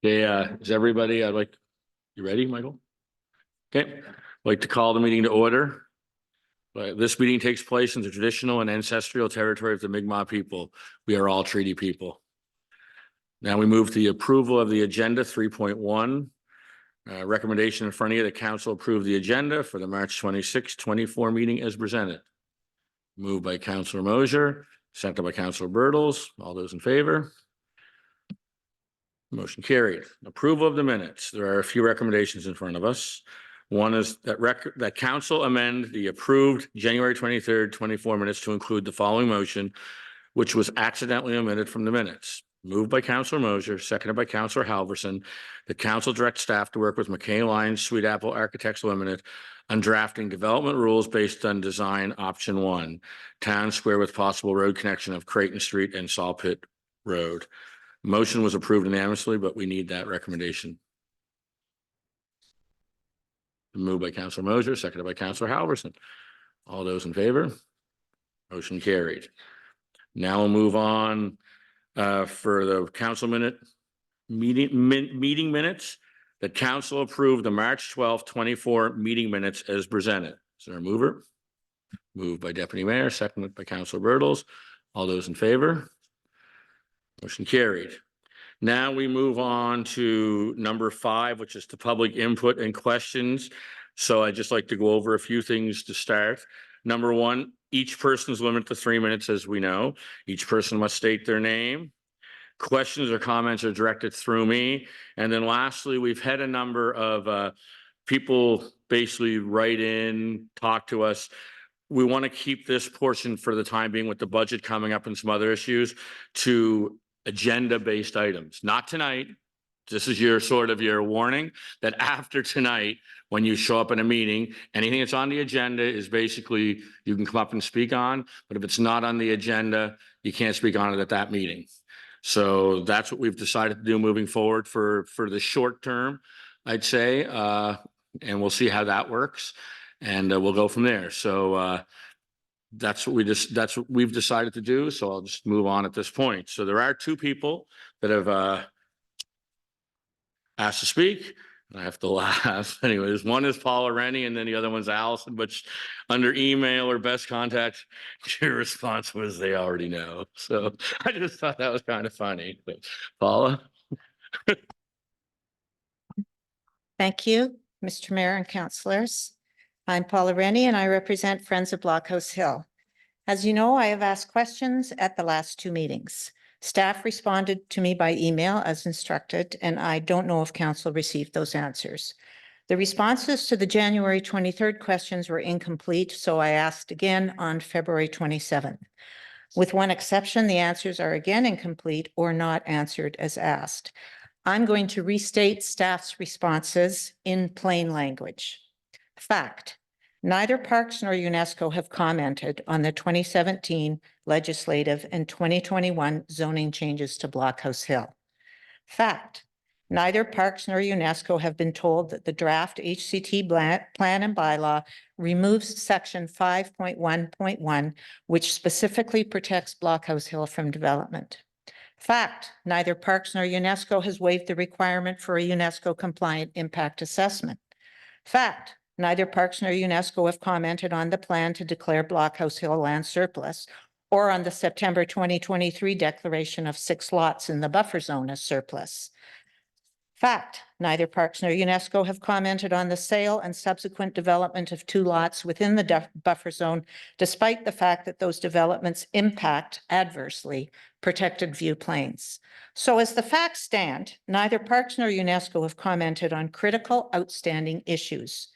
Okay, is everybody, you ready, Michael? Okay, I'd like to call the meeting to order. This meeting takes place in the traditional and ancestral territory of the Mi'kmaq people. We are all treaty people. Now we move to the approval of the agenda 3.1. Recommendation in front of you, the council approve the agenda for the March 26, 24 meeting as presented. Moved by Councillor Mosier, seconded by Councillor Birtles. All those in favor? Motion carried. Approval of the minutes. There are a few recommendations in front of us. One is that council amend the approved January 23rd, 24 minutes to include the following motion, which was accidentally omitted from the minutes. Moved by Councillor Mosier, seconded by Councillor Halverson. The council directs staff to work with McKay Lyons Sweet Apple Architects Limited on drafting development rules based on design option 1, town square with possible road connection of Creighton Street and Saw Pit Road. Motion was approved unanimously, but we need that recommendation. Moved by Councillor Mosier, seconded by Councillor Halverson. All those in favor? Motion carried. Now we'll move on for the council meeting minutes. The council approved the March 12th, 24 meeting minutes as presented. Is there a mover? Moved by Deputy Mayor, seconded by Councillor Birtles. All those in favor? Motion carried. Now we move on to number 5, which is the public input and questions. So I'd just like to go over a few things to start. Number 1, each person is limited to 3 minutes, as we know. Each person must state their name. Questions or comments are directed through me. And then lastly, we've had a number of people basically write in, talk to us. We want to keep this portion for the time being with the budget coming up and some other issues to agenda-based items. Not tonight. This is your sort of your warning that after tonight, when you show up in a meeting, anything that's on the agenda is basically you can come up and speak on, but if it's not on the agenda, you can't speak on it at that meeting. So that's what we've decided to do moving forward for the short term, I'd say, and we'll see how that works, and we'll go from there. So that's what we've decided to do. So I'll just move on at this point. So there are 2 people that have asked to speak. I have to laugh. Anyways, one is Paula Rennie and then the other one's Allison, but under email or best contact, your response was they already know. So I just thought that was kind of funny. But Paula. Thank you, Mr. Mayor and councillors. I'm Paula Rennie and I represent Friends of Blockhouse Hill. As you know, I have asked questions at the last 2 meetings. Staff responded to me by email as instructed, and I don't know if council received those answers. The responses to the January 23rd questions were incomplete, so I asked again on February 27th. With one exception, the answers are again incomplete or not answered as asked. I'm going to restate staff's responses in plain language. Fact. Neither Parks nor UNESCO have commented on the 2017 legislative and 2021 zoning changes to Blockhouse Hill. Fact. Neither Parks nor UNESCO have been told that the draft HCT plan and bylaw removes section 5.1.1, which specifically protects Blockhouse Hill from development. Fact. Neither Parks nor UNESCO has waived the requirement for a UNESCO compliant impact assessment. Fact. Neither Parks nor UNESCO have commented on the plan to declare Blockhouse Hill land surplus or on the September 2023 declaration of 6 lots in the buffer zone as surplus. Fact. Neither Parks nor UNESCO have commented on the sale and subsequent development of 2 lots within the buffer zone, despite the fact that those developments impact adversely protected view plains. So as the facts stand, neither Parks nor UNESCO have commented on critical outstanding issues.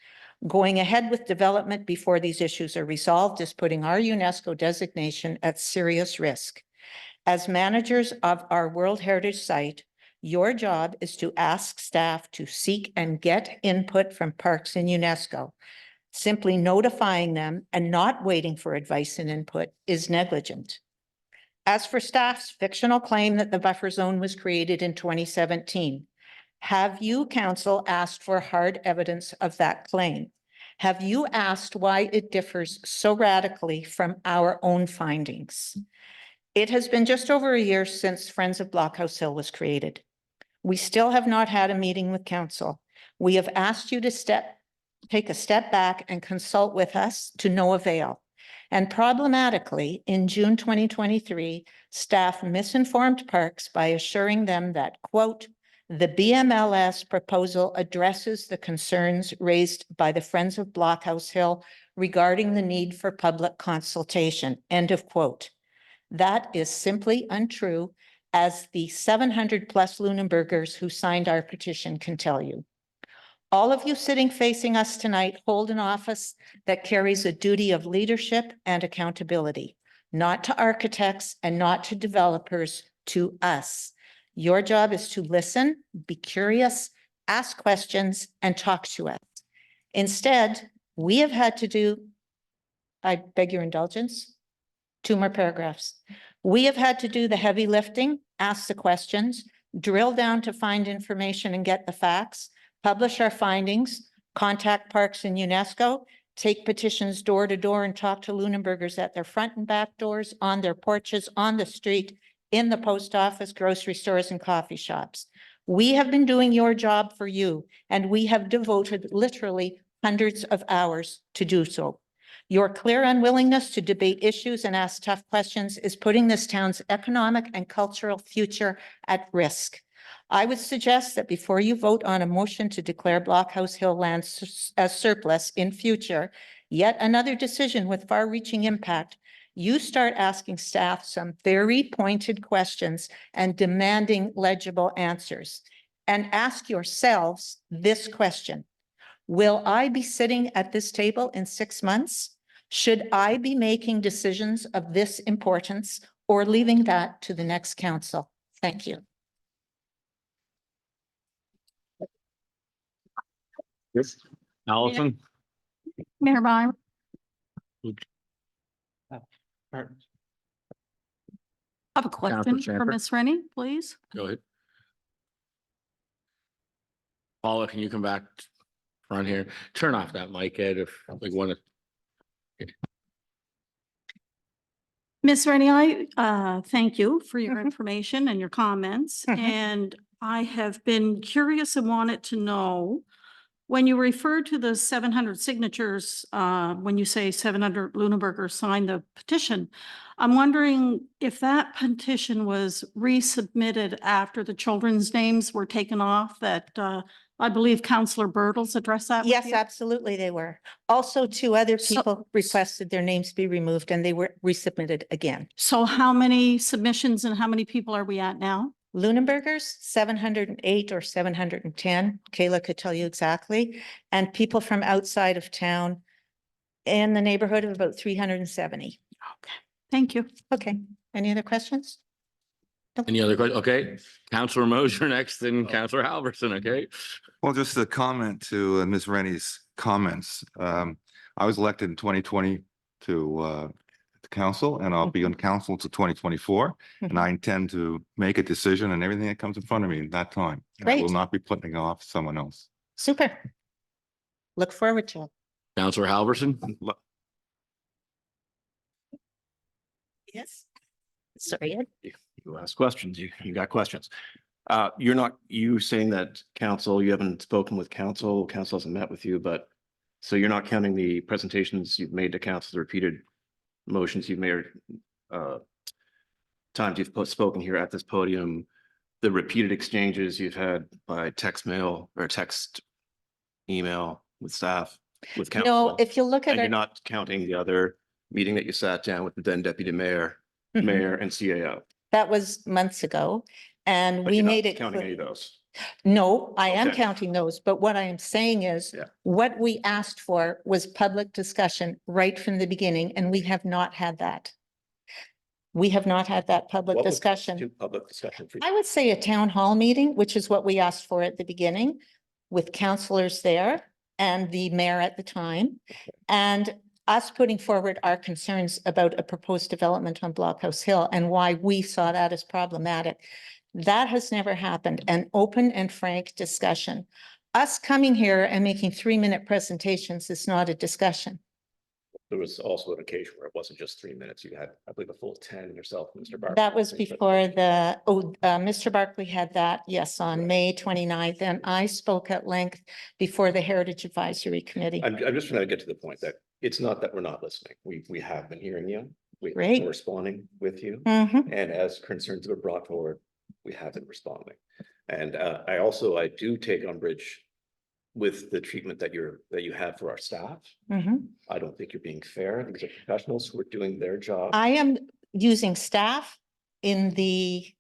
Going ahead with development before these issues are resolved is putting our UNESCO designation at serious risk. As managers of our World Heritage Site, your job is to ask staff to seek and get input from Parks and UNESCO. Simply notifying them and not waiting for advice and input is negligent. As for staff's fictional claim that the buffer zone was created in 2017, have you, council, asked for hard evidence of that claim? Have you asked why it differs so radically from our own findings? It has been just over a year since Friends of Blockhouse Hill was created. We still have not had a meeting with council. We have asked you to take a step back and consult with us to no avail. And problematically, in June 2023, staff misinformed parks by assuring them that, quote, the BMLS proposal addresses the concerns raised by the Friends of Blockhouse Hill regarding the need for public consultation, end of quote. That is simply untrue, as the 700 plus Lunenburgers who signed our petition can tell you. All of you sitting facing us tonight hold an office that carries a duty of leadership and accountability, not to architects and not to developers, to us. Your job is to listen, be curious, ask questions, and talk to us. Instead, we have had to do, I beg your indulgence, 2 more paragraphs. We have had to do the heavy lifting, ask the questions, drill down to find information and get the facts, publish our findings, contact parks and UNESCO, take petitions door to door and talk to Lunenburgers at their front and back doors, on their porches, on the street, in the post office, grocery stores, and coffee shops. We have been doing your job for you, and we have devoted literally hundreds of hours to do so. Your clear unwillingness to debate issues and ask tough questions is putting this town's economic and cultural future at risk. I would suggest that before you vote on a motion to declare Blockhouse Hill land as surplus in future, yet another decision with far-reaching impact, you start asking staff some very pointed questions and demanding legible answers. And ask yourselves this question: will I be sitting at this table in 6 months? Should I be making decisions of this importance or leaving that to the next council? Thank you. Yes. Allison? Mayor Byron, I have a question for Champer. Ms. Rennie, please. Go ahead. Paula, can you come back front here? Turn off that mic, Ed, if we want to. Ms. Rennie, I thank you for your information and your comments. And I have been curious and wanted to know, when you refer to the 700 signatures, when you say 700 Luneburgers signed the petition, I'm wondering if that petition was resubmitted after the children's names were taken off, that I believe Councillor Bertels addressed that. with Yes, you? absolutely, they were. Also, 2 other So- people requested their names be removed and they were resubmitted again. So how many submissions and how many people are we at now? Lunenburgers, 708 or 710. Kayla could tell you exactly. And people from outside of town in the neighborhood of about 370. Okay, thank you. Okay, any other questions? Any other questions? Okay, Councillor Moser next, then Councillor Halverson, okay? Well, just a comment to Ms. Rennie's comments. I was elected in 2020 to the council, and I'll be on council to 2024. And I intend to make a decision on everything that comes in front of me at that time. And I will Great. not be putting off someone else. Super. Look forward to it. Councillor Halverson? Yes. Sorry, Ed. You ask questions, you got questions. You're not, you saying that council, you haven't spoken with council hasn't met with you, but so you're not counting the presentations you've made to council, the repeated motions you've made, times you've spoken here at this podium, the repeated exchanges you've had by text mail or text email with staff, with council. No, if you look at And you're our, not counting the other meeting that you sat down with the then deputy mayor, Mhm. mayor and CAO. that was months ago. And But we you're not made it. counting any clear- of those. No, I am Okay. counting those, but what I am saying is Yeah. what we asked for was public discussion right from the beginning, and we have not had that. We have not had that public What was discussion. Public discussion for you. I would say a town hall meeting, which is what we asked for at the beginning, with counselors there and the mayor at the time. And us putting forward our concerns about a proposed development on Blockhouse Hill and why we saw that as problematic. That has never happened, an open and frank discussion. Us coming here and making 3-minute presentations is not a discussion. there was also an occasion where it wasn't just 3 minutes. You had, I believe, a full 10 yourself, Mr. Barker. That was before Mr. Barkley had that, yes, on Right. May 29th, and I spoke at length before the Heritage Advisory Committee. I'm just trying to get to the point that it's not that we're not listening. We have been hearing you. We're Great. responding with you. Mhm. And as concerns have been brought forward, we have been responding. And I do take umbrage with the treatment that you have for our staff. Mhm. I don't think you're being fair. These are professionals who are doing their job. I am using staff in the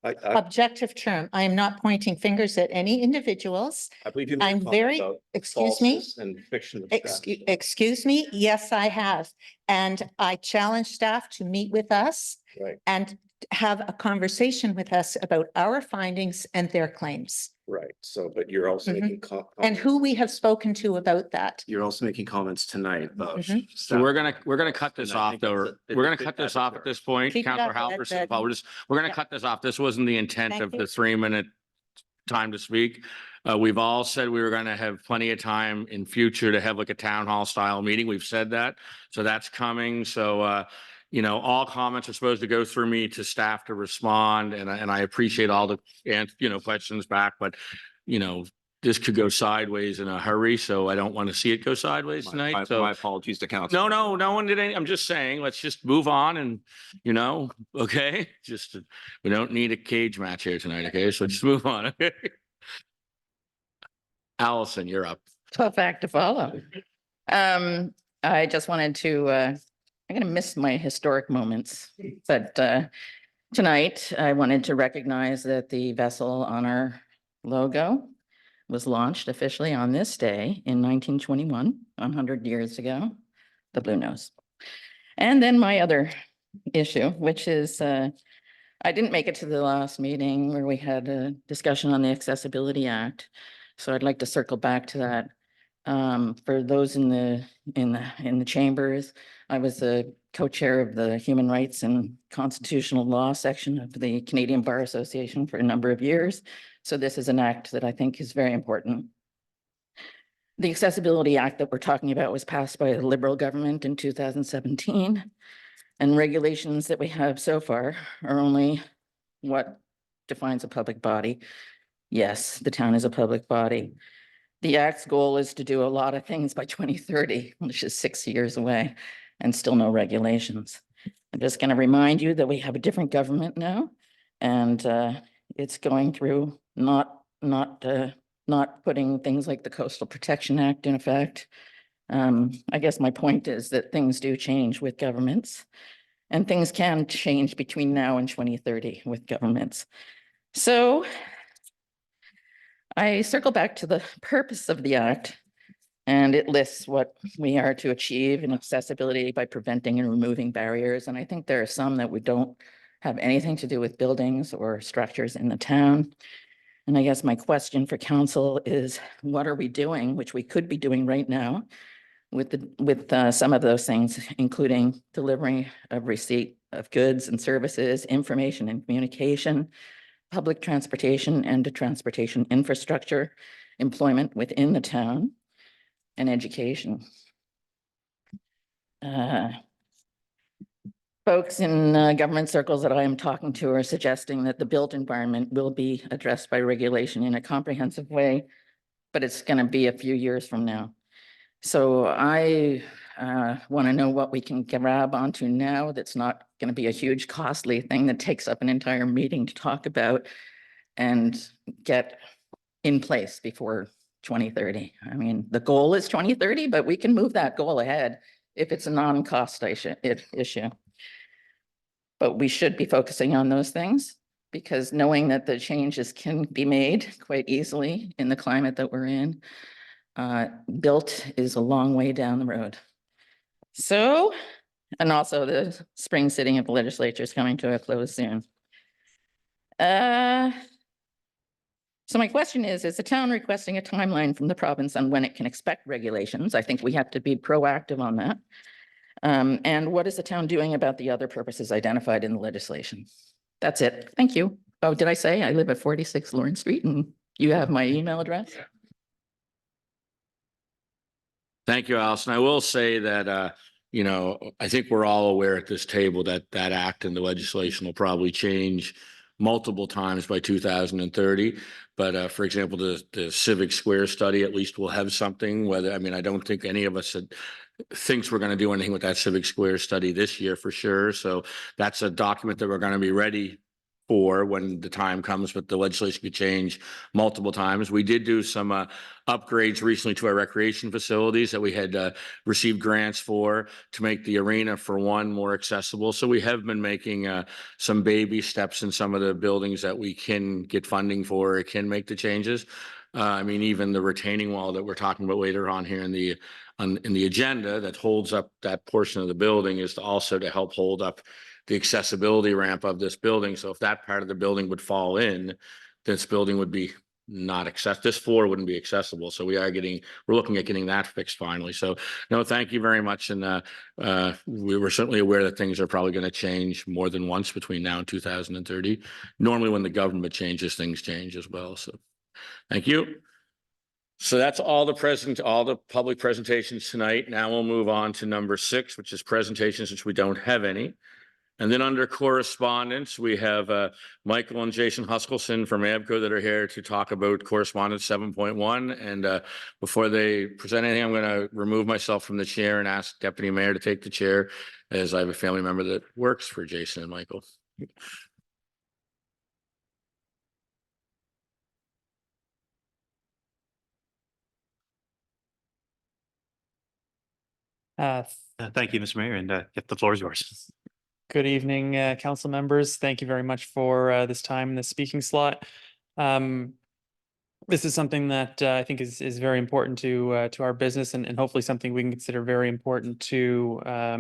I objective term. I am not pointing fingers at any individuals. believe you. made a I'm comment very, about excuse me, falseness and fiction of staff. excuse me. Yes, I have. And I challenge staff to meet with us Right, and have a conversation with us about our findings and their claims right. So, but you're also Mhm. making and who we have spoken to about that. You're also making comments tonight about. Mhm. So we're gonna cut this And I off think though. that's a We're gonna bit cut this off at arbitrary. this point. Keep it Counselor up, Halverson, Ed. we're gonna Yeah. cut this off. This wasn't the intent Thank of you. the 3-minute time to speak. We've all said we were gonna have plenty of time in future to have like a town hall style meeting. We've said that. So that's coming. So, all comments are supposed to go through me to staff to respond, and I appreciate all the, questions back, but, this could go sideways in a hurry, so I don't want to see it go sideways tonight. So My apologies to council. no one did any, I'm just saying, let's just move on and, okay, we don't need a cage match here tonight, okay? So just move on, okay? Allison, you're up. Tough act to follow. I just wanted to, I'm gonna miss my historic moments, but tonight I wanted to recognize that the vessel on our logo was launched officially on this day in 1921, 100 years ago, the Blue Nose. And then my other issue, which is I didn't make it to the last meeting where we had a discussion on the Accessibility Act. So I'd like to circle back to that. For those in the chambers, I was the co-chair of the Human Rights and Constitutional Law section of the Canadian Bar Association for a number of years. So this is an act that I think is very important. The Accessibility Act that we're talking about was passed by a Liberal government in 2017. And regulations that we have so far are only what defines a public body. Yes, the town is a public body. The Act's goal is to do a lot of things by 2030, which is 6 years away, and still no regulations. I'm just going to remind you that we have a different government now, and it's going through not putting things like the Coastal Protection Act in effect. I guess my point is that things do change with governments, and things can change between now and 2030 with governments. So I circle back to the purpose of the act, and it lists what we are to achieve in accessibility by preventing and removing barriers. And I think there are some that we don't have anything to do with buildings or structures in the town. And I guess my question for council is, what are we doing, which we could be doing right now with some of those things, including delivery of receipt of goods and services, information and communication, public transportation and transportation infrastructure, employment within the town, and education. Folks in government circles that I am talking to are suggesting that the built environment will be addressed by regulation in a comprehensive way, but it's going to be a few years from now. So I want to know what we can grab onto now that's not going to be a huge costly thing that takes up an entire meeting to talk about and get in place before 2030. I mean, the goal is 2030, but we can move that goal ahead if it's a non-cost issue. But we should be focusing on those things, because knowing that the changes can be made quite easily in the climate that we're in, built is a long way down the road. So, and also the spring sitting of the legislature is coming to a close soon. So my question is the town requesting a timeline from the province on when it can expect regulations? I think we have to be proactive on that. And what is the town doing about the other purposes identified in the legislation? That's it. Thank you. Oh, did I say I live at 46 Lawrence Street and you have my email address? Thank you, Allison. I will say that, you know, I think we're all aware at this table that that act and the legislation will probably change multiple times by 2030. But for example, the Civic Square study at least will have something, whether, I mean, I don't think any of us thinks we're going to do anything with that Civic Square study this year for sure. So that's a document that we're going to be ready for when the time comes, but the legislation could change multiple times. We did do some upgrades recently to our recreation facilities that we had received grants for to make the arena, for one, more accessible. So we have been making some baby steps in some of the buildings that we can get funding for, it can make the changes. I mean, even the retaining wall that we're talking about later on here in the agenda that holds up that portion of the building is also to help hold up the accessibility ramp of this building. So if that part of the building would fall in, this building would be not accessible. This floor wouldn't be accessible. So we're looking at getting that fixed finally. So no, thank you very much. And we were certainly aware that things are probably going to change more than once between now and 2030. Normally when the government changes, things change as well. So thank you. So that's all the public presentations tonight. Now we'll move on to number 6, which is presentations, which we don't have any. And then under correspondence, we have Michael and Jason Huskelson from ABCO that are here to talk about correspondence 7.1. And before they present anything, I'm going to remove myself from the chair and ask Deputy Mayor to take the chair, as I have a family member that works for Jason and Michael. Thank you, Mr. Mayor, and the floor is yours. Good evening, council members. Thank you very much for this time in the speaking slot. This is something that I think is very important to our business and hopefully something we can consider very important to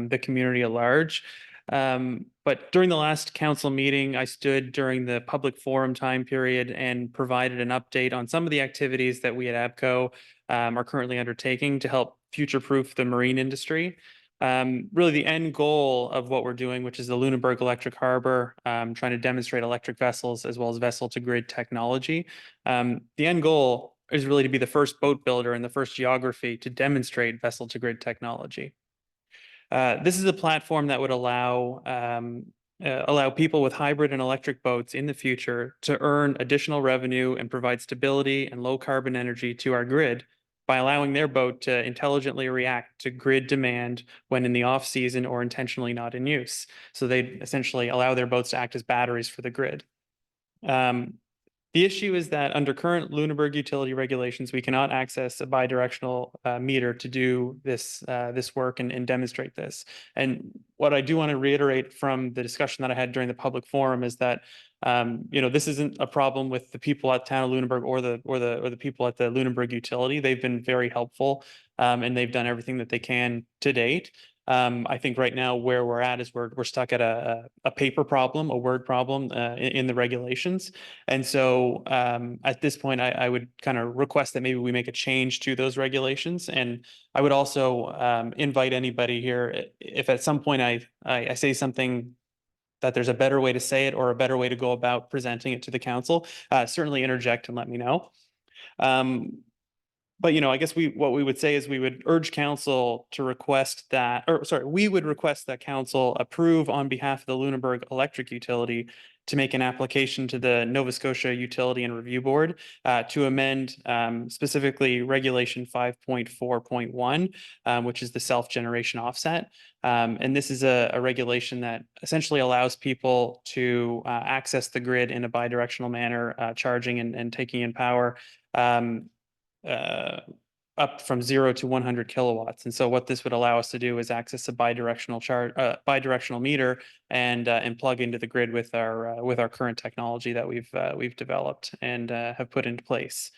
the community at large. But during the last council meeting, I stood during the public forum time period and provided an update on some of the activities that we at ABCO are currently undertaking to help future-proof the marine industry. Really the end goal of what we're doing, which is the Lunenburg Electric Harbour, trying to demonstrate electric vessels as well as vessel to grid technology. The end goal is really to be the first boat builder and the first geography to demonstrate vessel to grid technology. This is a platform that would allow people with hybrid and electric boats in the future to earn additional revenue and provide stability and low carbon energy to our grid by allowing their boat to intelligently react to grid demand when in the off season or intentionally not in use. So they essentially allow their boats to act as batteries for the grid. The issue is that under current Luneburg utility regulations, we cannot access a bidirectional meter to do this work and demonstrate this. And what I do want to reiterate from the discussion that I had during the public forum is that this isn't a problem with the people at Town of Luneburg or the people at the Lunenburg utility. They've been very helpful and they've done everything that they can to date. I think right now where we're at is we're stuck at a paper problem, a word problem in the regulations. And so at this point, I would kind of request that maybe we make a change to those regulations. And I would also invite anybody here, if at some point I say something that there's a better way to say it or a better way to go about presenting it to the council, certainly interject and let me know. But, I guess what we would say is we would urge council to request that, we would request that council approve on behalf of the Lunenburg Electric Utility to make an application to the Nova Scotia Utility and Review Board to amend specifically Regulation 5.4.1, which is the self-generation offset. And this is a regulation that essentially allows people to access the grid in a bidirectional manner, charging and taking in power up from 0 to 100 kilowatts. And so what this would allow us to do is access a bidirectional meter and plug into the grid with our current technology that we've developed and have put into place.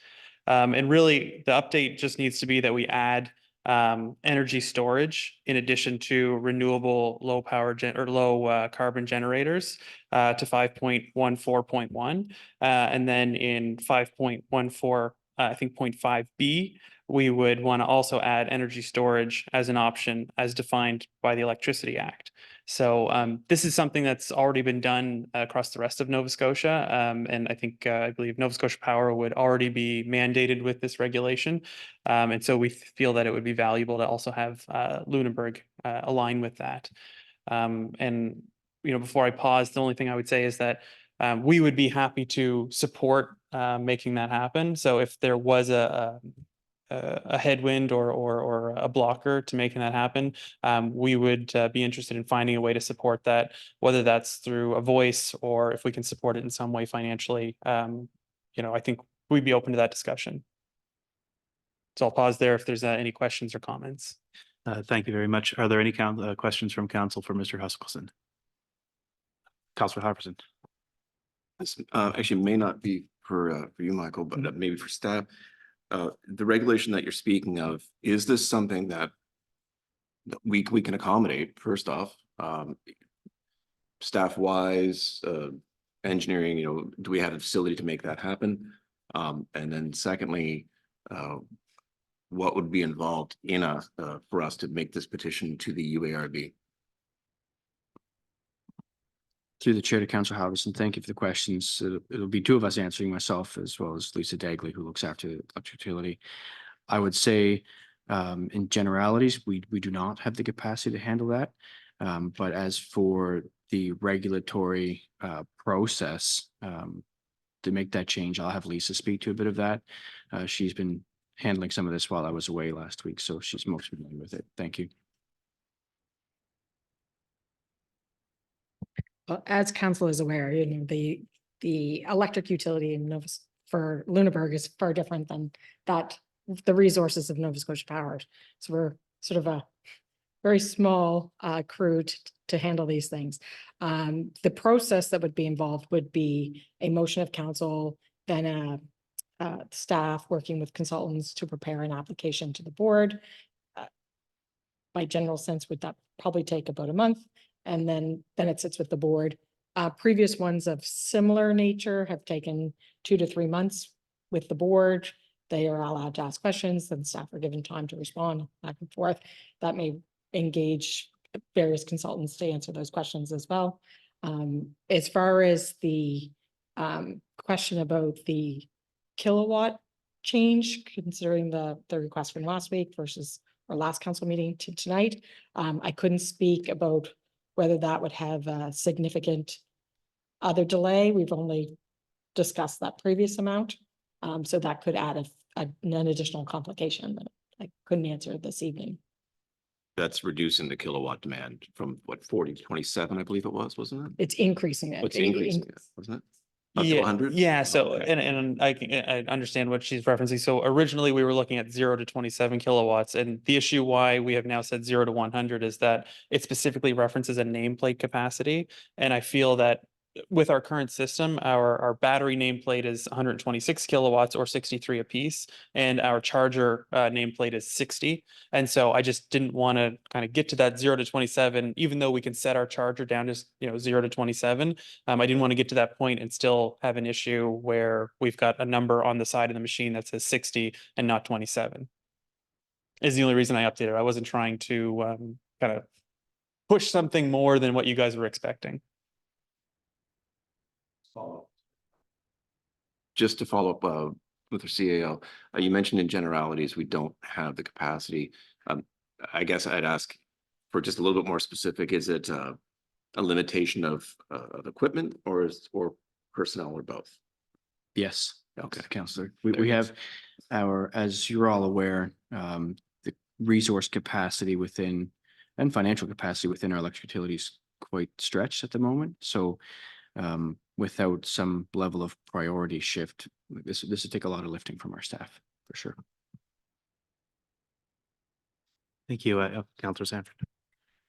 And really the update just needs to be that we add energy storage in addition to renewable low carbon generators to 5.14.1 and then in 5.14 I think 0.5B, we would want to also add energy storage as an option as defined by the Electricity Act. So this is something that's already been done across the rest of Nova Scotia. And I think, I believe Nova Scotia Power would already be mandated with this regulation. And so we feel that it would be valuable to also have Lunenburg align with that. And, before I pause, the only thing I would say is that we would be happy to support making that happen. So if there was a headwind or a blocker to making that happen, we would be interested in finding a way to support that, whether that's through a voice or if we can support it in some way financially. I think we'd be open to that discussion. So I'll pause there if there's any questions or comments. Thank you very much. Are there any questions from council for Mr. Huskelson? Councilor Hopperson. This actually may not be for you, Michael, but maybe for staff. The regulation that you're speaking of, is this something that we can accommodate, first off, staff wise, engineering, do we have a facility to make that happen? And then secondly, what would be involved in for us to make this petition to the UARB? Through the chair to Councillor Halverson, thank you for the questions. It'll be two of us answering, myself as well as Lisa Dagley, who looks after the electric utility. I would say in generalities, we do not have the capacity to handle that. But as for the regulatory process to make that change, I'll have Lisa speak to a bit of that. She's been handling some of this while I was away last week, so she's most familiar with it. Thank you. As council is aware, the electric utility in for Luneburg is far different than the resources of Nova Scotia Power. So we're sort of a very small crew to handle these things. The process that would be involved would be a motion of council, then staff working with consultants to prepare an application to the board. My general sense would that probably take about a month. And then it sits with the board. Previous ones of similar nature have taken 2 to 3 months with the board. They are allowed to ask questions, and staff are given time to respond back and forth. That may engage various consultants to answer those questions as well. As far as the question about the kilowatt change, considering the request from last week versus our last council meeting to tonight, I couldn't speak about whether that would have a significant other delay. We've only discussed that previous amount. So that could add an additional complication that I couldn't answer this evening. That's reducing the kilowatt demand from what, 40 to 27, I believe it was, wasn't it? It's increasing it. It's increasing it, wasn't it? Up to 100? Yeah. So, Okay. and I understand what she's referencing. So originally we were looking at 0 to 27 kilowatts, and the issue why we have now said 0 to 100 is that it specifically references a nameplate capacity. And I feel that with our current system, our battery nameplate is 126 kilowatts or 63 apiece, and our charger nameplate is 60. And so I just didn't want to kind of get to that 0 to 27, even though we can set our charger down to 0 to 27. I didn't want to get to that point and still have an issue where we've got a number on the side of the machine that says 60 and not 27. Is the only reason I updated. I wasn't trying to kind of push something more than what you guys were expecting. Just to follow up with the CAO, you mentioned in generalities, we don't have the capacity. I guess I'd ask for just a little bit more specific. Is it a limitation of equipment or personnel or both? Yes. Okay. Councillor. There We it have as you're all aware, the resource capacity within and financial capacity within our electric utilities quite stretched at the moment. So without some level of priority shift, this would take a lot of lifting from our staff, for sure. Thank you, Councillor Sanford.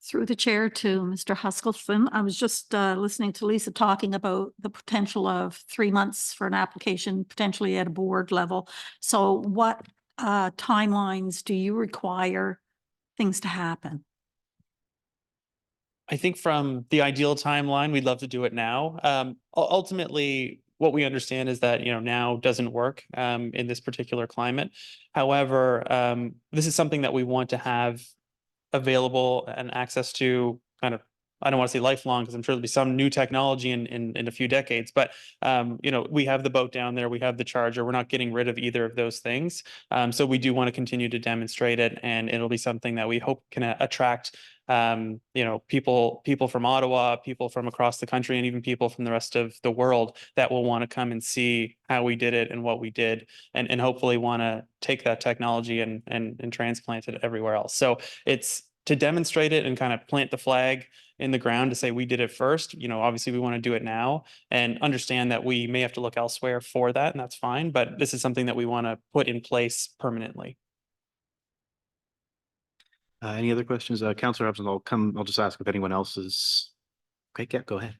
Through the chair to Mr. Huskelson, I was just listening to Lisa talking about the potential of 3 months for an application, potentially at a board level. So what timelines do you require things to happen? I think from the ideal timeline, we'd love to do it now. Ultimately, what we understand is that, now doesn't work in this particular climate. However, this is something that we want to have available and access to kind of I don't want to say lifelong, because I'm sure there'll be some new technology in a few decades, but you know, we have the boat down there, we have the charger, we're not getting rid of either of those things. So we do want to continue to demonstrate it, and it'll be something that we hope can attract you know, people from Ottawa, people from across the country, and even people from the rest of the world that will want to come and see how we did it and what we did, and hopefully want to take that technology and transplant it everywhere else. So it's to demonstrate it and kind of plant the flag in the ground to say we did it first. You know, obviously we want to do it now and understand that we may have to look elsewhere for that, and that's fine, but this is something that we want to put in place permanently. Any other questions? Councillor Hobson, I'll just ask if anyone else is. Okay, yeah, go ahead.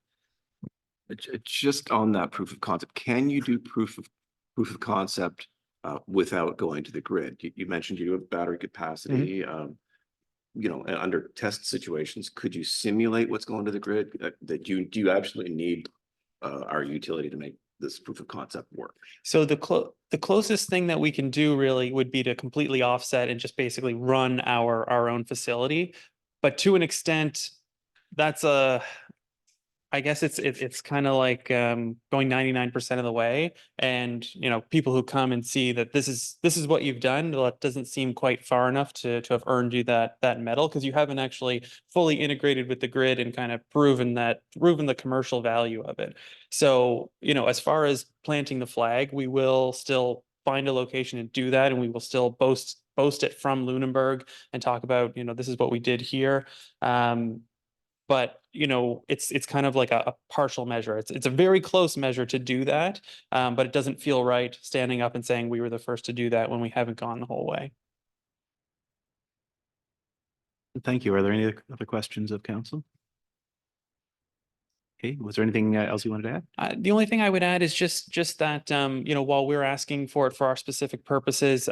Just on that proof of concept, can you do proof of concept without going to the grid? You mentioned you have battery capacity. You know, under test situations, could you simulate what's going to the grid? Do you absolutely need our utility to make this proof of concept work? So the closest thing that we can do really would be to completely offset and just basically run our own facility. But to an extent, that's I guess it's kind of like going 99% of the way, and you know, people who come and see that this is what you've done, well, it doesn't seem quite far enough to have earned you that medal, because you haven't actually fully integrated with the grid and kind of proven the commercial value of it. So you know, as far as planting the flag, we will still find a location and do that, and we will still boast it from Lunenburg and talk about, you know, this is what we did here. But you know, it's kind of like a partial measure. It's a very close measure to do that, but it doesn't feel right standing up and saying we were the first to do that when we haven't gone the whole way. Thank you. Are there any other questions of council? Okay, was there anything else you wanted to add? The only thing I would add is just that, you know, while we're asking for it for our specific purposes,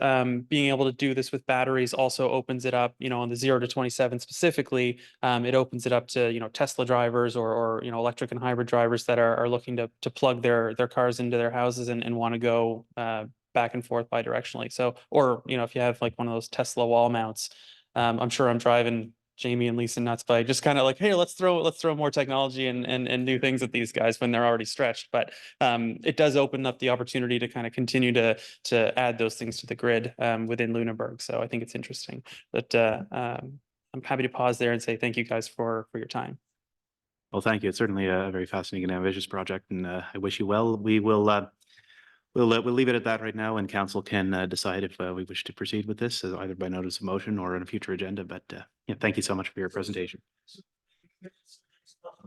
being able to do this with batteries also opens it up, you know, on the 0 to 27 specifically. It opens it up to, you know, Tesla drivers or you know, electric and hybrid drivers that are looking to plug their cars into their houses and want to go back and forth bidirectionally. So, or, you know, if you have like one of those Tesla wall mounts, I'm sure I'm driving Jamie and Lisa nuts by just kind of like, hey, let's throw more technology and new things at these guys when they're already stretched. But it does open up the opportunity to kind of continue to add those things to the grid within Lunenburg. So I think it's interesting. But I'm happy to pause there and say thank you guys for your time. Well, thank you. It's certainly a very fascinating and ambitious project, and I wish you well. We will we'll leave it at that right now, and council can decide if we wish to proceed with this either by notice of motion or on a future agenda. But yeah, thank you so much for your presentation.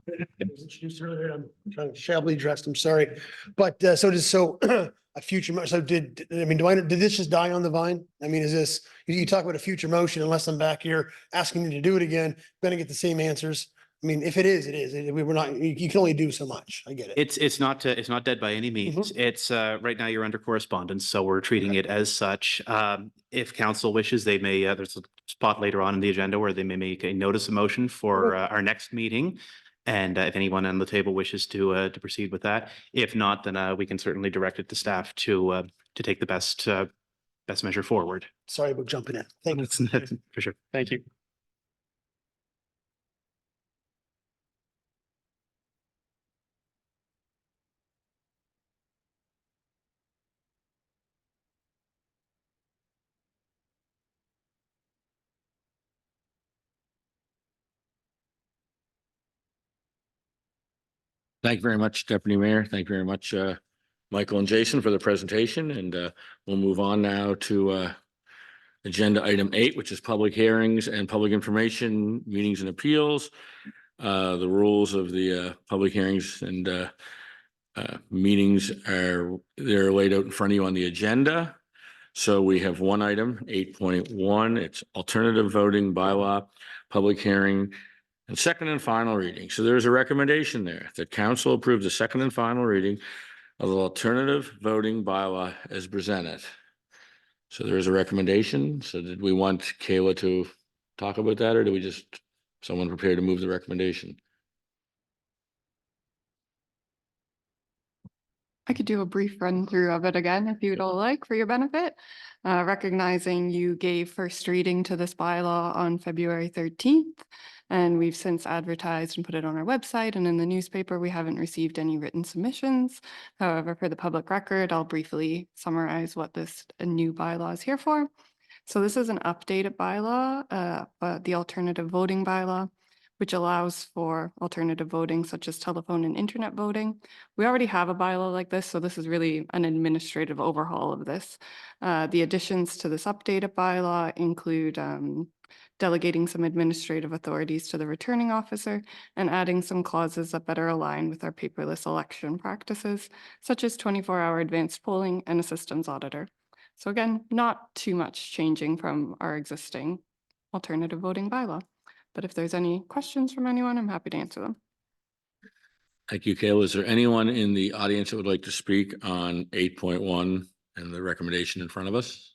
It was introduced earlier. I'm kind of shabbily dressed. I'm sorry, but so a future. So did this just die on the vine? I mean, is this you talk about a future motion? Unless I'm back here asking you to do it again, going to get the same answers. I mean, if it is, it is. We're not. You can only do so much. I get it. It's not dead by any means. It's right now you're under correspondence, so we're treating it as such. If council wishes, they may. There's a spot later on in the agenda where they may make a notice of motion for our next meeting, and if anyone on the table wishes to proceed with that. If not, then we can certainly direct it to staff to take the best measure forward. Sorry about jumping in. Thank you. For sure. Thank you. Thank you very much, Deputy Mayor. Thank you very much, Michael and Jason, for the presentation. And we'll move on now to agenda item 8, which is public hearings and public information, meetings and appeals. The rules of the public hearings and meetings they're laid out in front of you on the agenda. So we have one item, 8.1. It's alternative voting bylaw, public hearing, and second and final reading. So there's a recommendation there that council approve the second and final reading of the alternative voting bylaw as presented. So there is a recommendation. So did we want Kayla to talk about that, or do we just someone prepared to move the recommendation? I could do a brief run through of it again if you'd all like for your benefit. Recognizing you gave first reading to this bylaw on February 13th. And we've since advertised and put it on our website and in the newspaper. We haven't received any written submissions. However, for the public record, I'll briefly summarize what this new bylaw is here for. So this is an updated bylaw, the alternative voting bylaw, which allows for alternative voting such as telephone and internet voting. We already have a bylaw like this, so this is really an administrative overhaul of this. The additions to this updated bylaw include delegating some administrative authorities to the returning officer and adding some clauses that better align with our paperless election practices, such as 24-hour advanced polling and a systems auditor. So again, not too much changing from our existing alternative voting bylaw. But if there's any questions from anyone, I'm happy to answer them. Thank you, Kayla. Is there anyone in the audience that would like to speak on 8.1 and the recommendation in front of us?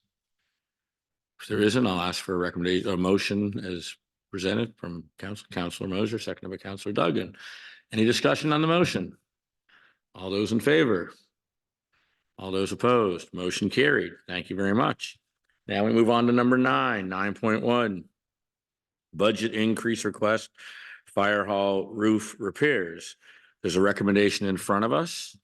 If there isn't, I'll ask for a recommendation, a motion as presented from Councilor Moser, seconded by Councilor Duggan. Any discussion on the motion? All those in favor? All those opposed? Motion carried. Thank you very much. Now we move on to number 9.1. Budget increase request, fire hall roof repairs. There's a recommendation in front of us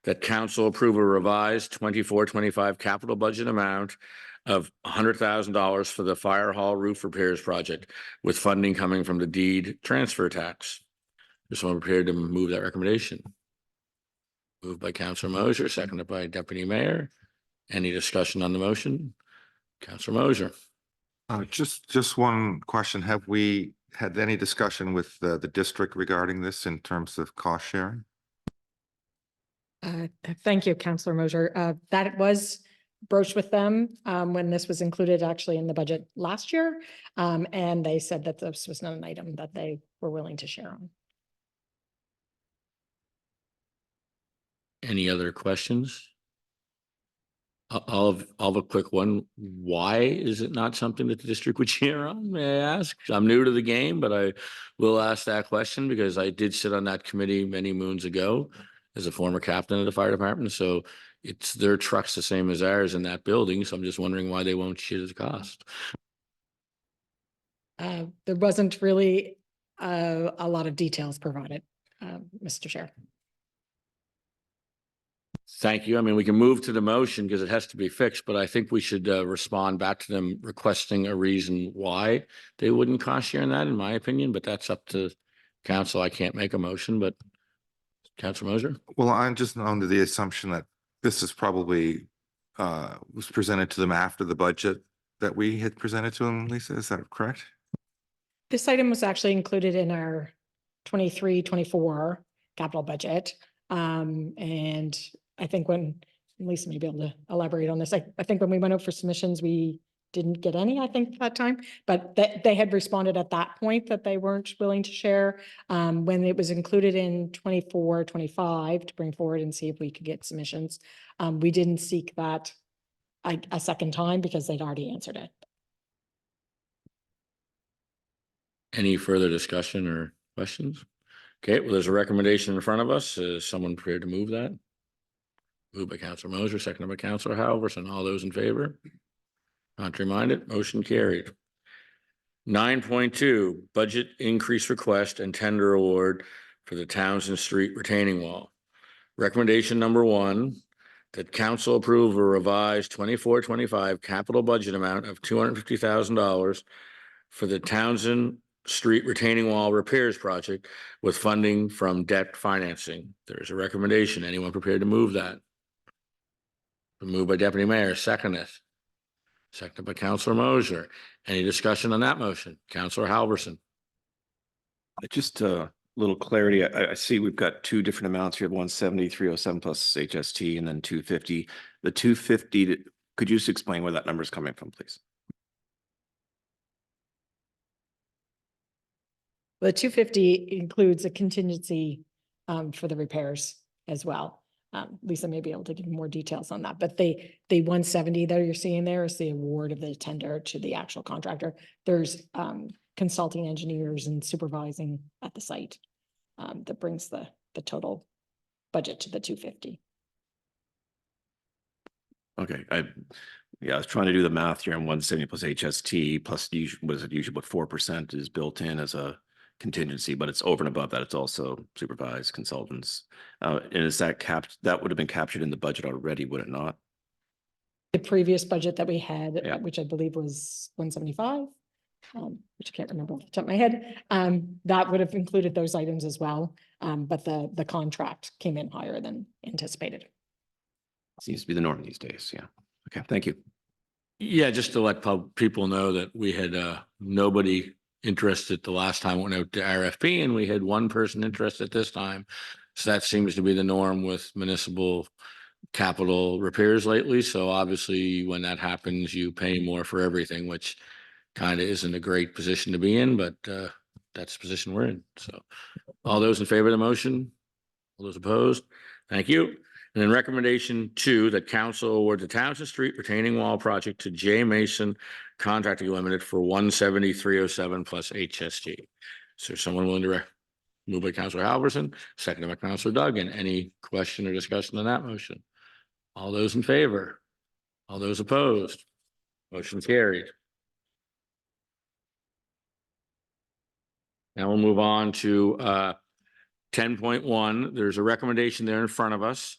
that council approve a revised 24-25 capital budget amount of $100,000 for the fire hall roof repairs project, with funding coming from the deed transfer tax. Is someone prepared to move that recommendation? Moved by Councilor Moser, seconded by Deputy Mayor. Any discussion on the motion? Councilor Moser. Just one question. Have we had any discussion with the district regarding this in terms of cost sharing? Thank you, Councillor Moser. That was broached with them when this was included actually in the budget last year. And they said that this was not an item that they were willing to share on. Any other questions? I'll have a quick one. Why is it not something that the district would share on? May I ask? I'm new to the game, but I will ask that question because I did sit on that committee many moons ago as a former captain of the fire department. So it's their trucks the same as ours in that building. So I'm just wondering why they won't share the cost. There wasn't really a lot of details provided, Mr. Chair. Thank you. I mean, we can move to the motion because it has to be fixed, but I think we should respond back to them requesting a reason why they wouldn't cost sharing that, in my opinion, but that's up to council. I can't make a motion, but Councilor Moser? Well, I'm just under the assumption that this is probably was presented to them after the budget that we had presented to them, Lisa. Is that correct? This item was actually included in our 23-24 capital budget. And I think when Lisa may be able to elaborate on this, I think when we went out for submissions, we didn't get any, I think, that time, but they had responded at that point that they weren't willing to share. When it was included in 24-25 to bring forward and see if we could get submissions, we didn't seek that a second time because they'd already answered it. Any further discussion or questions? Okay, well, there's a recommendation in front of us. Is someone prepared to move that? Moved by Councilor Moser, seconded by Councilor Halverson. All those in favor? Contrary minded, motion carried. 9.2, budget increase request and tender award for the Townsend Street retaining wall. Recommendation number 1, that council approve a revised 24-25 capital budget amount of $250,000 for the Townsend Street retaining wall repairs project with funding from debt financing. There's a recommendation. Anyone prepared to move that? Moved by Deputy Mayor, seconded by Councilor Moser. Any discussion on that motion? Councilor Halverson. Just a little clarity. I see we've got two different amounts. We have 170, 307 plus HST and then 250. The 250, could you just explain where that number is coming from, please? The 250 includes a contingency for the repairs as well. Lisa may be able to give more details on that, but the 170 that you're seeing there is the award of the tender to the actual contractor. There's consulting engineers and supervising at the site that brings the total budget to the 250. Okay, I was trying to do the math here on 170 plus HST plus was it usually what 4% is built in as a contingency, but it's over and above that. It's also supervised consultants. And is that that would have been captured in the budget already, would it not? The previous budget that we had, Yeah. which I believe was 175, which I can't remember off the top of my head, that would have included those items as well. But the contract came in higher than anticipated. Seems to be the norm these days. Yeah. Okay, thank you. Yeah, just to let people know that we had nobody interested the last time it went out to RFP, and we had one person interested this time. So that seems to be the norm with municipal capital repairs lately. So obviously, when that happens, you pay more for everything, which kind of isn't a great position to be in, but that's the position we're in. So all those in favor of the motion? All those opposed? Thank you. And then recommendation 2, that council award the Townsend Street retaining wall project to J Mason Contracting Limited for 17307 plus HSG. Is there someone willing to move by Councilor Halverson, seconded by Councilor Duggan? Any question or discussion on that motion? All those in favor? All those opposed? Motion carried. Now we'll move on to 10.1. There's a recommendation there in front of us.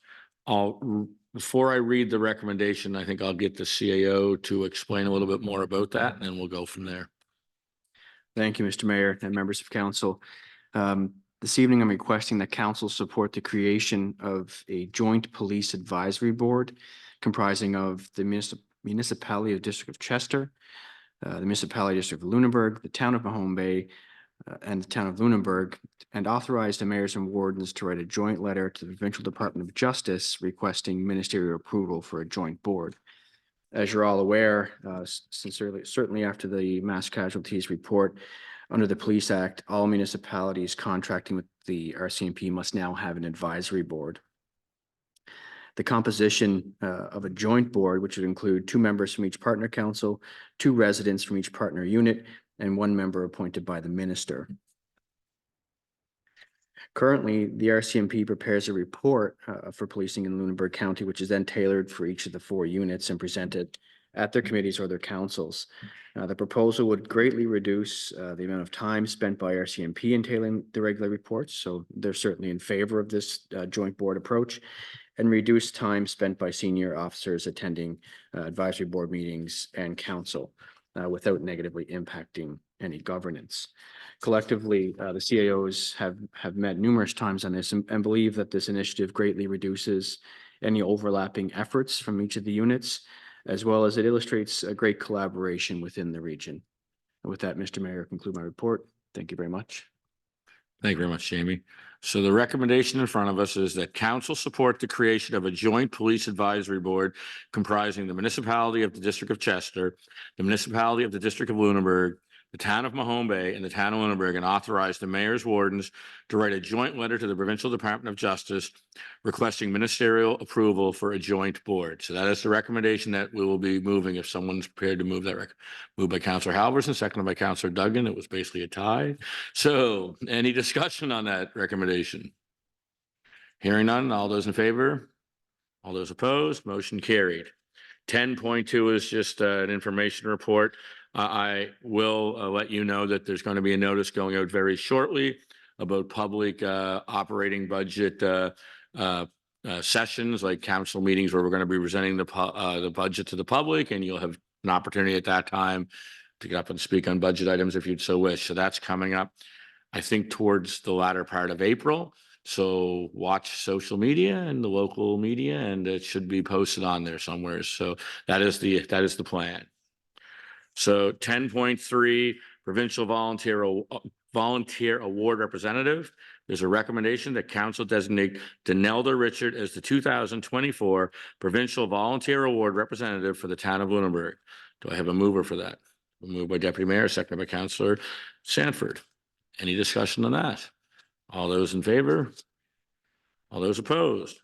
Before I read the recommendation, I think I'll get the CAO to explain a little bit more about that, and then we'll go from there. Thank you, Mr. Mayor and members of council. This evening, I'm requesting that council support the creation of a joint police advisory board comprising of the municipality of District of Chester, the municipality district of Lunenburg, the town of Mahone Bay, and the town of Luneburg, and authorize the mayors and wardens to write a joint letter to the Provincial Department of Justice requesting ministerial approval for a joint board. As you're all aware, certainly after the mass casualties report under the Police Act, all municipalities contracting with the RCMP must now have an advisory board. The composition of a joint board, which would include 2 members from each partner council, 2 residents from each partner unit, and 1 member appointed by the minister. Currently, the RCMP prepares a report for policing in Lunenburg County, which is then tailored for each of the 4 units and presented at their committees or their councils. The proposal would greatly reduce the amount of time spent by RCMP in tailoring the regular reports, so they're certainly in favor of this joint board approach, and reduce time spent by senior officers attending advisory board meetings and council without negatively impacting any governance. Collectively, the CAOs have met numerous times on this and believe that this initiative greatly reduces any overlapping efforts from each of the units, as well as it illustrates a great collaboration within the region. And with that, Mr. Mayor, I conclude my report. Thank you very much. Thank you very much, Jamie. So the recommendation in front of us is that council support the creation of a joint police advisory board comprising the municipality of the District of Chester, the municipality of the District of Luneburg, the town of Mahone Bay, and the town of Luneburg, and authorize the mayor's wardens to write a joint letter to the Provincial Department of Justice requesting ministerial approval for a joint board. So that is the recommendation that we will be moving. If someone's prepared to move that, moved by Councilor Halverson, seconded by Councilor Duggan. It was basically a tie. So any discussion on that recommendation? Hearing none. All those in favor? All those opposed? Motion carried. 10.2 is just an information report. I will let you know that there's going to be a notice going out very shortly about public operating budget sessions, like council meetings where we're going to be presenting the budget to the public, and you'll have an opportunity at that time to get up and speak on budget items if you'd so wish. So that's coming up, I think, towards the latter part of April. So watch social media and the local media, and it should be posted on there somewhere. So that is the plan. So 10.3, Provincial Volunteer Award Representative. There's a recommendation that council designate Denelda Richard as the 2024 Provincial Volunteer Award Representative for the town of Luneburg. Do I have a mover for that? Moved by Deputy Mayor, seconded by Councilor Sanford. Any discussion on that? All those in favor? All those opposed?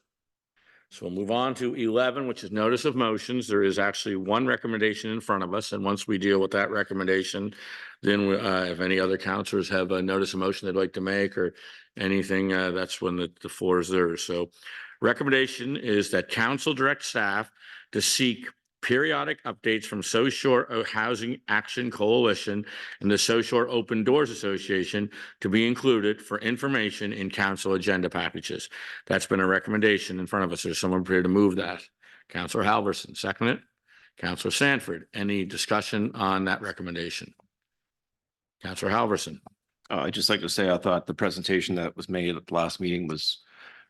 So we'll move on to 11, which is notice of motions. There is actually one recommendation in front of us, and once we deal with that recommendation, then if any other councilors have a notice of motion they'd like to make or anything, that's when the floor is theirs. So recommendation is that council direct staff to seek periodic updates from South Shore Housing Action Coalition and the South Shore Open Doors Association to be included for information in council agenda packages. That's been a recommendation in front of us. There's someone prepared to move that. Councillor Halverson, second it. Councillor Sanford, any discussion on that recommendation? Councillor Halverson. I'd just like to say, I thought the presentation that was made at the last meeting was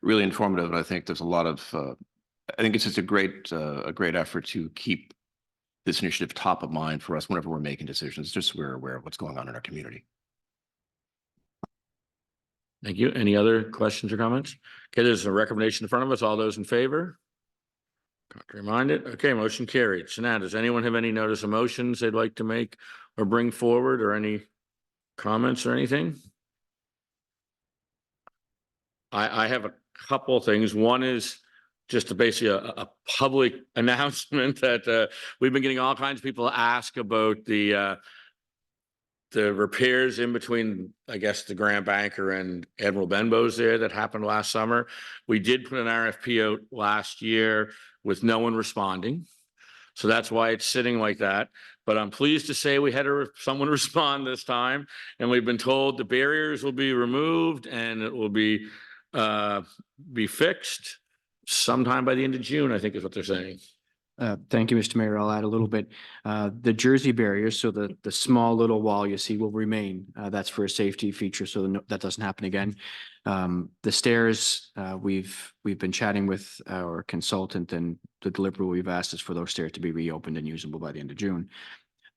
really informative. And I think there's a lot of, I think it's just a great effort to keep this initiative top of mind for us whenever we're making decisions, just so we're aware of what's going on in our community. Thank you. Any other questions or comments? Okay, there's a recommendation in front of us. All those in favor? Got to remind it. Okay, motion carried. So now, does anyone have any notice of motions they'd like to make or bring forward, or any comments or anything? I have a couple of things. One is just basically a public announcement that we've been getting all kinds of people ask about the repairs in between, I guess, the Grand Banker and Admiral Benbow's there that happened last summer. We did put an RFP out last year with no one responding. So that's why it's sitting like that. But I'm pleased to say we had someone respond this time, and we've been told the barriers will be removed and it will be fixed sometime by the end of June, I think is what they're saying. Thank you, Mr. Mayor. I'll add a little bit. The Jersey barriers, so the small little wall you see will remain. That's for a safety feature, so that doesn't happen again. The stairs, we've been chatting with our consultant, and the deliverable we've asked is for those stairs to be reopened and usable by the end of June.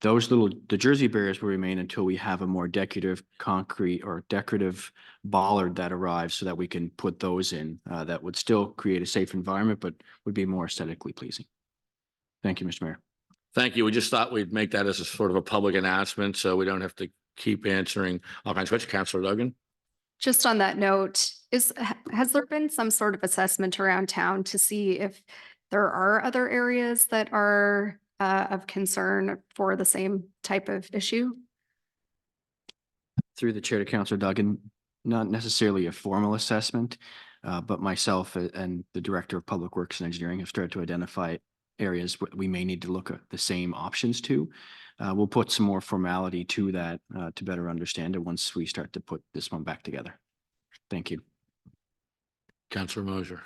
The Jersey barriers will remain until we have a more decorative concrete or decorative bollard that arrives, so that we can put those in. That would still create a safe environment, but would be more aesthetically pleasing. Thank you, Mr. Mayor. Thank you. We just thought we'd make that as a sort of a public announcement, so we don't have to keep answering all kinds of questions. Councillor Duggan. Just on that note, has there been some sort of assessment around town to see if there are other areas that are of concern for the same type of issue? Through the chair to Councillor Duggan, not necessarily a formal assessment, but myself and the Director of Public Works and Engineering have started to identify areas we may need to look at the same options to. We'll put some more formality to that to better understand it once we start to put this one back together. Thank you. Councillor Moser.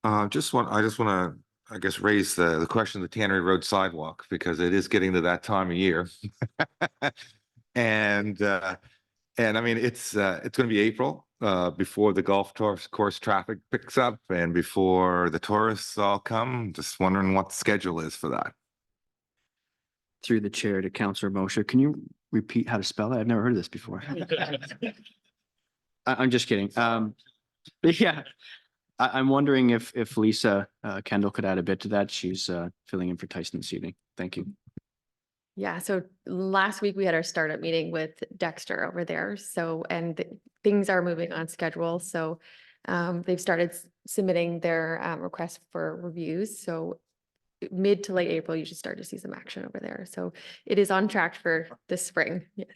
I just want to, I guess, raise the question of the Tannery Road sidewalk, because it is getting to that time of year. And I mean, it's going to be April before the golf course traffic picks up and before the tourists all come. Just wondering what the schedule is for that. Through the chair to Councillor Mosher, can you repeat how to spell it? I've never heard of this before. I'm just kidding. Yeah, I'm wondering if Lisa Kendall could add a bit to that. She's filling in for Tyson this evening. Thank you. Yeah, so last week we had our startup meeting with Dexter over there. So, and things are moving on schedule. So they've started submitting their requests for reviews. So mid to late April, you should start to see some action over there. So it is on track for this spring. Yes.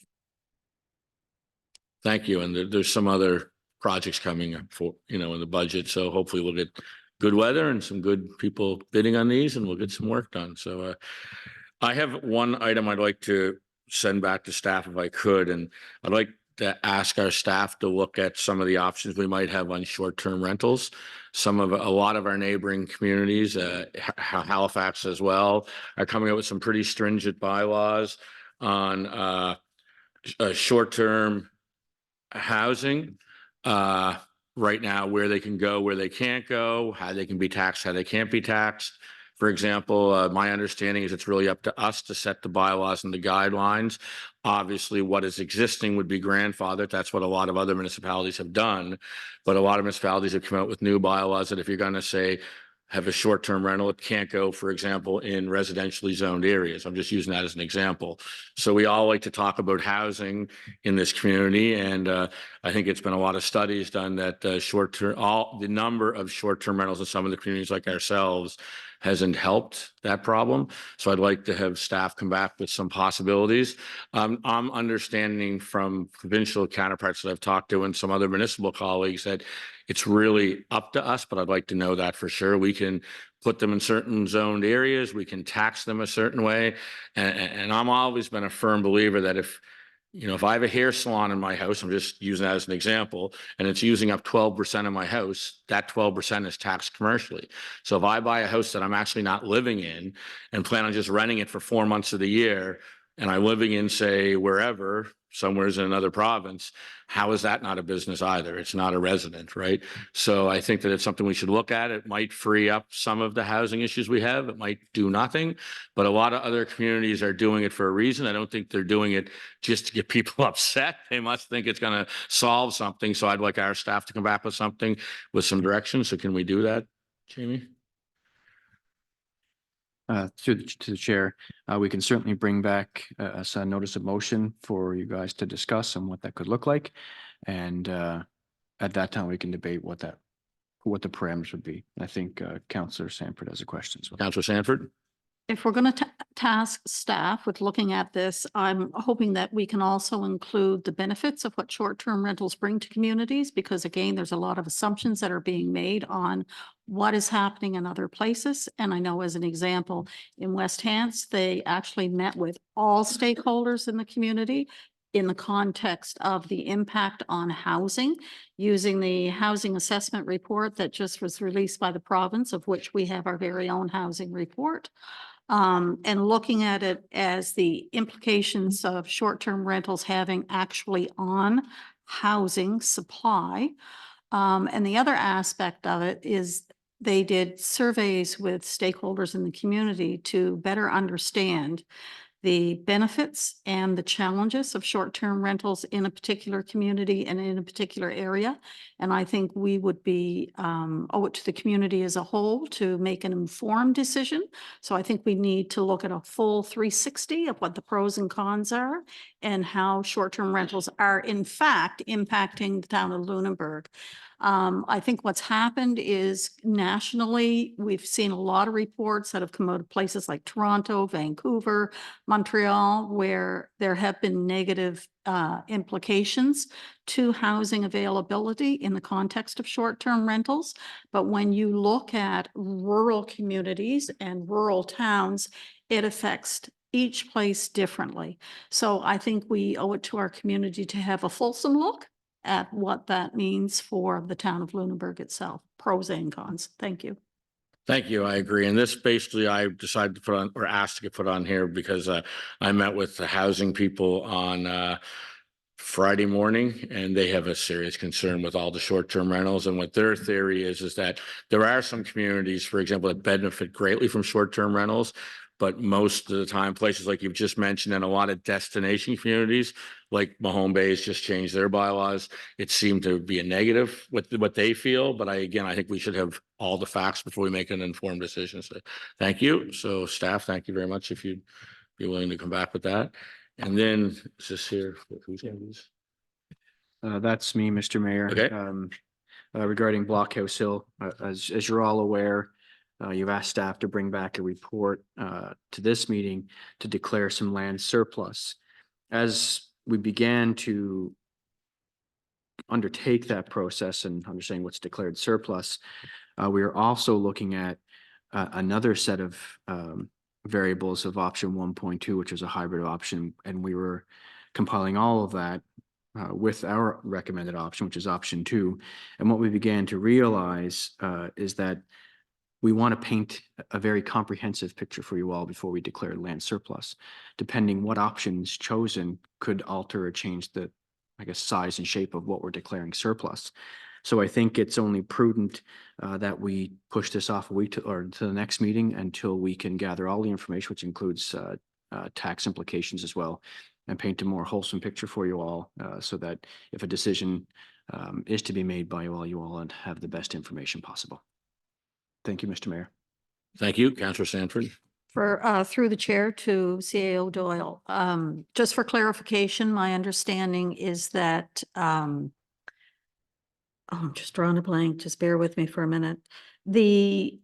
Thank you. And there's some other projects coming up for, in the budget. So hopefully we'll get good weather and some good people bidding on these, and we'll get some work done. So I have one item I'd like to send back to staff if I could, and I'd like to ask our staff to look at some of the options we might have on short-term rentals. A lot of our neighboring communities, Halifax as well, are coming up with some pretty stringent bylaws on short-term housing. Right now, where they can go, where they can't go, how they can be taxed, how they can't be taxed. For example, my understanding is it's really up to us to set the bylaws and the guidelines. Obviously, what is existing would be grandfathered. That's what a lot of other municipalities have done. But a lot of municipalities have come out with new bylaws that if you're going to say have a short-term rental, it can't go, for example, in residentially zoned areas. I'm just using that as an example. So we all like to talk about housing in this community. And I think it's been a lot of studies done that the number of short-term rentals in some of the communities like ourselves hasn't helped that problem. So I'd like to have staff come back with some possibilities. I'm understanding from provincial counterparts that I've talked to and some other municipal colleagues that it's really up to us, but I'd like to know that for sure. We can put them in certain zoned areas. We can tax them a certain way. And I'm always been a firm believer that if I have a hair salon in my house, I'm just using that as an example, and it's using up 12% of my house, that 12% is taxed commercially. So if I buy a house that I'm actually not living in and plan on just renting it for 4 months of the year, and I'm living in, say, wherever, somewhere's in another province, how is that not a business either? It's not a resident, right? So I think that it's something we should look at. It might free up some of the housing issues we have. It might do nothing, but a lot of other communities are doing it for a reason. I don't think they're doing it just to get people upset. They must think it's going to solve something. So I'd like our staff to come back with something with some direction. So can we do that, Jamie? To the chair, we can certainly bring back a notice of motion for you guys to discuss and what that could look like. And at that time, we can debate what the parameters would be. I think Councillor Sanford has a question as well. Councillor Sanford? If we're going to task staff with looking at this, I'm hoping that we can also include the benefits of what short-term rentals bring to communities, because again, there's a lot of assumptions that are being made on what is happening in other places. And I know, as an example, in West Hants, they actually met with all stakeholders in the community in the context of the impact on housing, using the housing assessment report that just was released by the province, of which we have our very own housing report. And looking at it as the implications of short-term rentals having actually on housing supply. And the other aspect of it is they did surveys with stakeholders in the community to better understand the benefits and the challenges of short-term rentals in a particular community and in a particular area. And I think we would be owe it to the community as a whole to make an informed decision. So I think we need to look at a full 360 of what the pros and cons are and how short-term rentals are in fact impacting the town of Lunenburg. I think what's happened is nationally, we've seen a lot of reports that have come out of places like Toronto, Vancouver, Montreal, where there have been negative implications to housing availability in the context of short-term rentals. But when you look at rural communities and rural towns, it affects each place differently. So I think we owe it to our community to have a fulsome look at what that means for the town of Luneburg itself, pros and cons. Thank you. Thank you. I agree. And this basically, I decided to put on, or asked to get put on here because I met with the housing people on Friday morning, and they have a serious concern with all the short-term rentals. And what their theory is that there are some communities, for example, that benefit greatly from short-term rentals. But most of the time, places like you've just mentioned, and a lot of destination communities like Mahone Bay's just changed their bylaws. It seemed to be a negative with what they feel. But I think we should have all the facts before we make an informed decision. So thank you. So staff, thank you very much if you'd be willing to come back with that. And then is this here? Who's going to use? That's me, Mr. Mayor. Okay. Regarding Blockhouse Hill, as you're all aware, you've asked staff to bring back a report to this meeting to declare some land surplus. As we began to undertake that process and understanding what's declared surplus, we are also looking at another set of variables of option 1.2, which is a hybrid option, and we were compiling all of that with our recommended option, which is option 2. And what we began to realize is that we want to paint a very comprehensive picture for you all before we declare land surplus. Depending what options chosen could alter or change the, size and shape of what we're declaring surplus. So I think it's only prudent that we push this off a week to the next meeting until we can gather all the information, which includes tax implications as well, and paint a more wholesome picture for you all so that if a decision is to be made by you all have the best information possible. Thank you, Mr. Mayor. Thank you, Councillor Sanford. For through the chair to CAO Doyle, just for clarification, my understanding is that I'm just drawing a blank. Just bear with me for a minute. The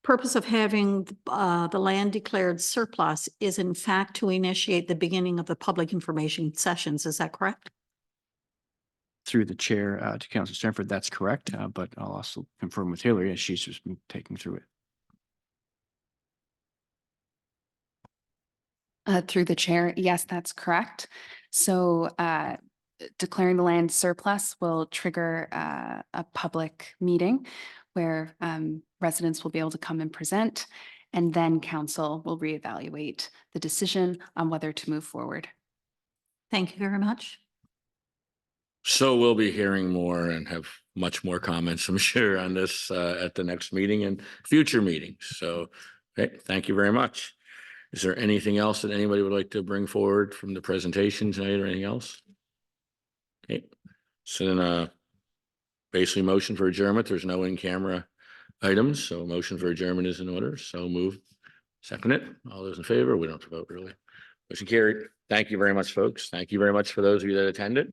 purpose of having the land declared surplus is in fact to initiate the beginning of the public information sessions. Is that correct? through the chair to Councillor Stanford, that's correct, but I'll also confirm with Hillary as she's just been taking through it. Through the chair, yes, that's correct. So declaring the land surplus will trigger a public meeting where residents will be able to come and present, and then council will reevaluate the decision on whether to move forward. Thank you very much. So we'll be hearing more and have much more comments, I'm sure, on this at the next meeting and future meetings. So, okay, thank you very much. Is there anything else that anybody would like to bring forward from the presentation tonight or anything else? Okay, so then basically motion for adjournment. There's no in-camera items, so motion for adjournment is in order. So move. Second it. All those in favor? We don't have to vote really. Motion carried. Thank you very much, folks. Thank you very much for those of you that attended.